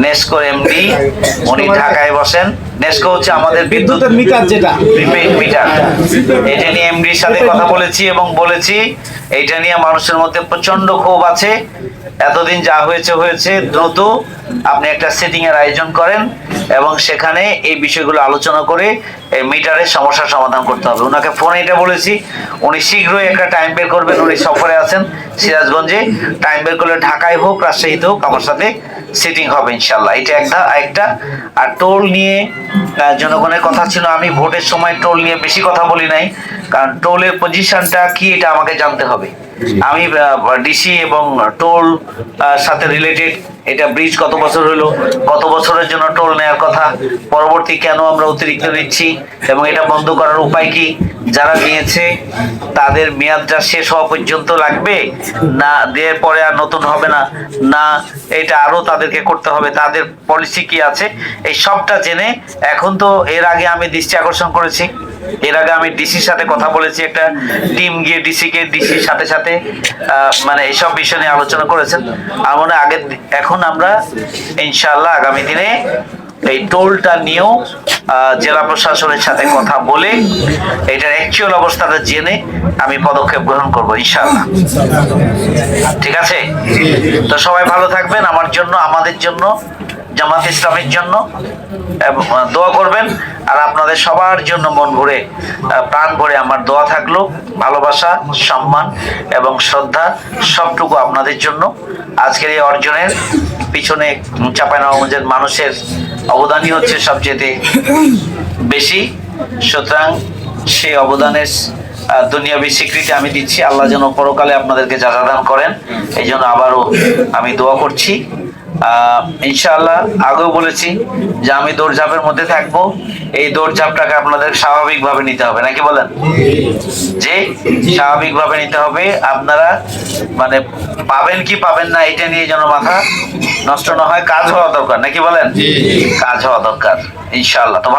NESCO MD, উনি ঢাকায় বসেন। নেসকো হচ্ছে আমাদের বিদ্যুতের মিটার, যেটা প্রিপেইড মিটার। এটা নিয়ে এমডির সাথে কথা বলেছি এবং বলেছি এইটা নিয়ে মানুষের মধ্যে প্রচন্ড ক্ষোভ আছে। এতদিন যা হয়েছে হয়েছে, দ্রুত আপনি একটা সেটিং এর আয়োজন করেন এবং সেখানে এই বিষয়গুলো আলোচনা করে এই মিটারের সমস্যার সমাধান করতে হবে। ওনাকে ফোনে এটা বলেছি, উনি শীঘ্রই একটা টাইম বের করবেন। উনি সফরে আছেন সিরাজগঞ্জে, টাইম বের করলে ঢাকায় হোক রাজশাহীতে হোক আমার সাথে সিটিং হবে ইনশাল্লাহ। এটা একটা। আর টোল নিয়ে জনগণের কথা ছিল, আমি ভোটের সময় টোল নিয়ে বেশি কথা বলি নাই, কারণ টোলের পজিশনটা কি এটা আমাকে জানতে হবে। আমি ডিসি এবং টোল সাথে রিলেটেড, এটা ব্রিজ কত বছর হলো, কত বছরের জন্য টোল নেওয়ার কথা, পরবর্তী কেন আমরা অতিরিক্ত নিচ্ছি এবং এটা বন্ধ করার উপায় কি, যারা নিয়েছে তাদের মেয়াদটা শেষ হওয়া পর্যন্ত লাগবে না, দেওয়ার পরে আর নতুন হবে না, না এটা আরো তাদেরকে করতে হবে, তাদের পলিসি কি আছে, এই সবটা জেনে এখন তো এর আগে আমি দৃষ্টি আকর্ষণ করেছি, এর আগে আমি ডিসির সাথে কথা বলেছি, একটা টিম গিয়ে ডিসির সাথে সাথে মানে এইসব বিষয় নিয়ে আলোচনা করেছেন। আমার মনে হয় এখন আমরা ইনশাআল্লাহ আগামী দিনে এই টোলটা নিয়েও জেলা প্রশাসনের সাথে কথা বলে এটার অ্যাকচুয়াল অবস্থাটা জেনে আমি পদক্ষেপ গ্রহণ করবো ইনশাআল্লাহ। ঠিক আছে, তো সবাই ভালো থাকবেন, আমার জন্য, আমাদের জন্য, জামাত ইসলামের জন্য দোয়া করবেন। আর আপনাদের সবার জন্য মন ভরে, প্রাণ ভরে আমার দোয়া থাকলো, ভালোবাসা, সম্মান এবং শ্রদ্ধা সবটুকু আপনাদের জন্য। আজকের এই অর্জনের পিছনে চাঁপাইনবাবগঞ্জের মানুষের অবদানই হচ্ছে সবচেয়ে বেশি। সুতরাং সেই অবদানের দুনিয়াবী স্বীকৃতি আমি দিচ্ছি। আল্লাহ যেন পরকালে আপনাদেরকে যাজাদান করেন, এই জন্য আবারও আমি দোয়া করছি। ইনশাআল্লাহ আগেও বলেছি যে আমি দৌড়ঝাঁপের মধ্যে থাকবো, এই দৌড়ঝাঁপটাকে আপনাদের স্বাভাবিকভাবে নিতে হবে, নাকি বলেন? যে স্বাভাবিকভাবে নিতে হবে। আপনারা মানে পাবেন কি পাবেন না এটা নিয়ে যেন মাথা নষ্ট না হয়, কাজ হওয়া দরকার, নাকি বলেন? কাজ হওয়া দরকার ইনশাআল্লাহ। তো